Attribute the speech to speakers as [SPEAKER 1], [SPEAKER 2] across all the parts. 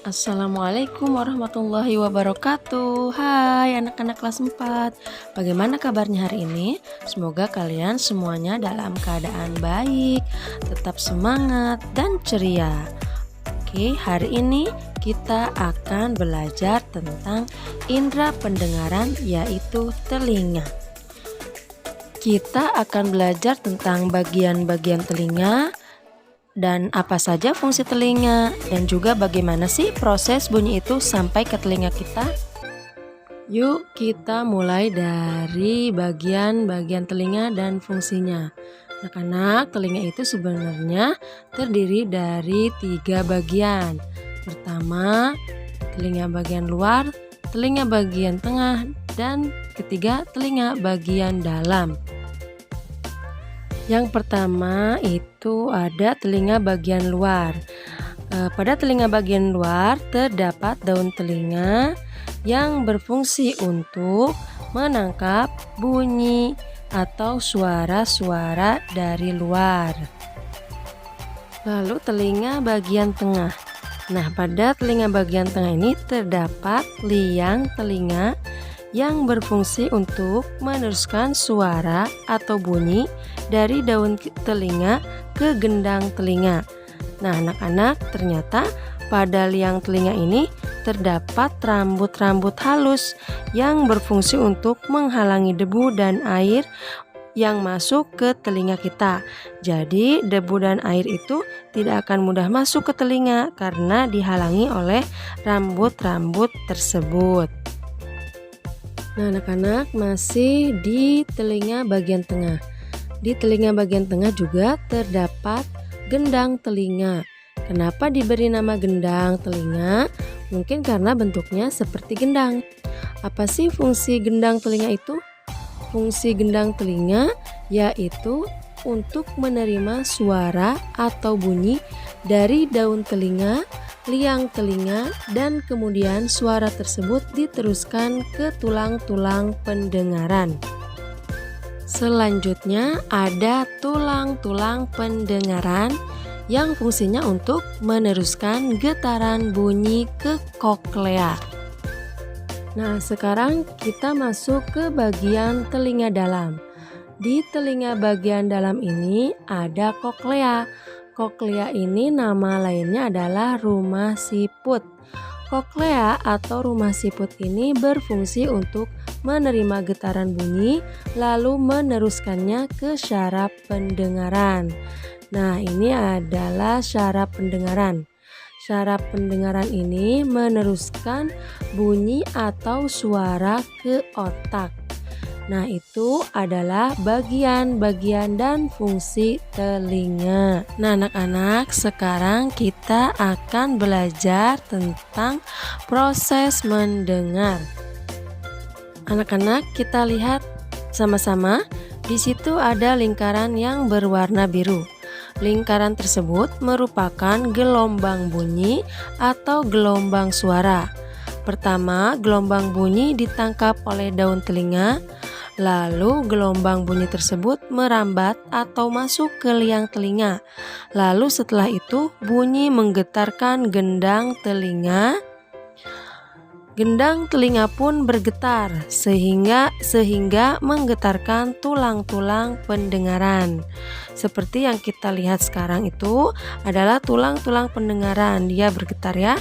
[SPEAKER 1] Assalamualaikum warahmatullahi wabarakatuh. Hai anak-anak kelas 4. Bagaimana kabarnya hari ini? Semoga kalian semuanya dalam keadaan baik, tetap semangat dan ceria. Oke, hari ini kita akan belajar tentang indera pendengaran, yaitu telinga. Kita akan belajar tentang bagian-bagian telinga dan apa saja fungsi telinga, dan juga bagaimana sih proses bunyi itu sampai ke telinga kita. Yuk kita mulai dari bagian-bagian telinga dan fungsinya. Anak-anak, telinga itu sebenarnya terdiri dari 3 bagian. Pertama, telinga bagian luar, telinga bagian tengah, dan ketiga, telinga bagian dalam. Yang pertama itu ada telinga bagian luar. Pada telinga bagian luar terdapat daun telinga yang berfungsi untuk menangkap bunyi atau suara-suara dari luar. Lalu telinga bagian tengah. Nah, pada telinga bagian tengah ini terdapat liang telinga yang berfungsi untuk meneruskan suara atau bunyi dari daun telinga ke gendang telinga. Nah, anak-anak, ternyata pada liang telinga ini terdapat rambut-rambut halus yang berfungsi untuk menghalangi debu dan air yang masuk ke telinga kita. Jadi, debu dan air itu tidak akan mudah masuk ke telinga karena dihalangi oleh rambut-rambut tersebut. Nah, anak-anak, masih di telinga bagian tengah. Di telinga bagian tengah juga terdapat gendang telinga. Kenapa diberi nama gendang telinga? Mungkin karena bentuknya seperti gendang. Apa sih fungsi gendang telinga itu? Fungsi gendang telinga yaitu untuk menerima suara atau bunyi dari daun telinga, liang telinga, dan kemudian suara tersebut diteruskan ke tulang-tulang pendengaran. Selanjutnya ada tulang-tulang pendengaran yang fungsinya untuk meneruskan getaran bunyi ke koklea. Nah, sekarang kita masuk ke bagian telinga dalam. Di telinga bagian dalam ini ada koklea. Koklea ini nama lainnya adalah rumah siput. Koklea atau rumah siput ini berfungsi untuk menerima getaran bunyi lalu meneruskannya ke syaraf pendengaran. Nah, ini adalah syaraf pendengaran. Syaraf pendengaran ini meneruskan bunyi atau suara ke otak. Nah, itu adalah bagian-bagian dan fungsi telinga. Nah, anak-anak, sekarang kita akan belajar tentang proses mendengar. Anak-anak, kita lihat sama-sama. Di situ ada lingkaran yang berwarna biru. Lingkaran tersebut merupakan gelombang bunyi atau gelombang suara. Pertama, gelombang bunyi ditangkap oleh daun telinga. Lalu gelombang bunyi tersebut merambat atau masuk ke liang telinga. Lalu setelah itu bunyi menggetarkan gendang telinga. Gendang telinga pun bergetar sehingga menggetarkan tulang-tulang pendengaran. Seperti yang kita lihat sekarang itu adalah tulang-tulang pendengaran, dia bergetar ya.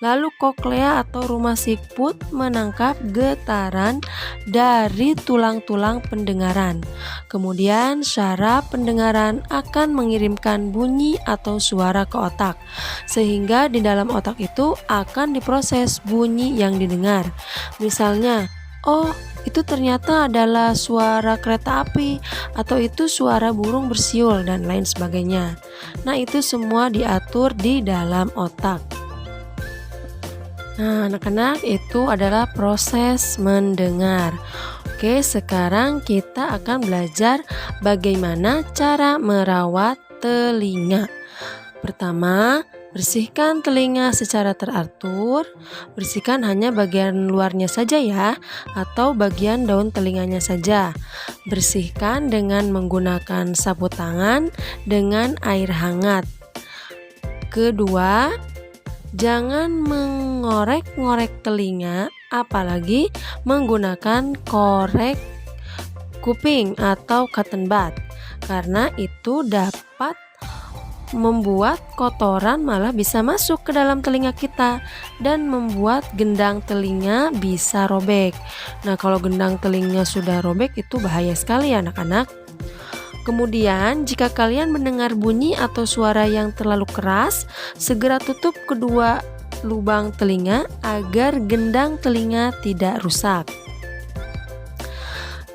[SPEAKER 1] Lalu koklea atau rumah siput menangkap getaran dari tulang-tulang pendengaran. Kemudian syaraf pendengaran akan mengirimkan bunyi atau suara ke otak. Sehingga di dalam otak itu akan diproses bunyi yang didengar. Misalnya, oh, itu ternyata adalah suara kereta api, atau itu suara burung bersiul, dan lain sebagainya. Nah, itu semua diatur di dalam otak. Nah, anak-anak, itu adalah proses mendengar. Oke, sekarang kita akan belajar bagaimana cara merawat telinga. Pertama, bersihkan telinga secara teratur. Bersihkan hanya bagian luarnya saja ya, atau bagian daun telinganya saja. Bersihkan dengan menggunakan sapu tangan dengan air hangat. Kedua, Jangan mengorek-ngorek telinga, apalagi menggunakan korek kuping atau cotton bud, karena itu dapat membuat kotoran malah bisa masuk ke dalam telinga kita dan membuat gendang telinga bisa robek. Nah, kalau gendang telinga sudah robek itu bahaya sekali ya anak-anak. Kemudian, jika kalian mendengar bunyi atau suara yang terlalu keras, segera tutup kedua lubang telinga agar gendang telinga tidak rusak.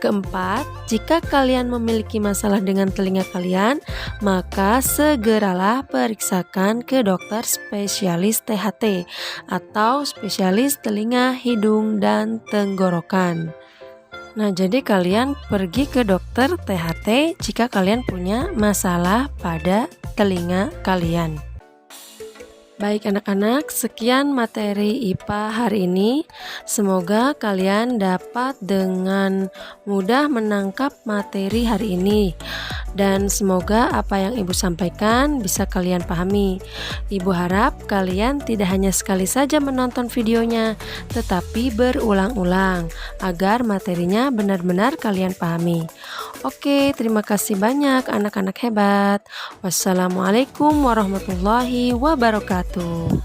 [SPEAKER 1] Keempat, jika kalian memiliki masalah dengan telinga kalian, maka segeralah periksakan ke dokter spesialis THT atau spesialis telinga, hidung, dan tenggorokan. Nah, jadi kalian pergi ke dokter THT jika kalian punya masalah pada telinga kalian. Baik anak-anak, sekian materi IPA hari ini. Semoga kalian dapat dengan mudah menangkap materi hari ini. Dan semoga apa yang Ibu sampaikan bisa kalian pahami. Ibu harap kalian tidak hanya sekali saja menonton videonya, tetapi berulang-ulang agar materinya benar-benar kalian pahami. Oke, terima kasih banyak anak-anak hebat. Wassalamualaikum warahmatullahi wabarakatuh.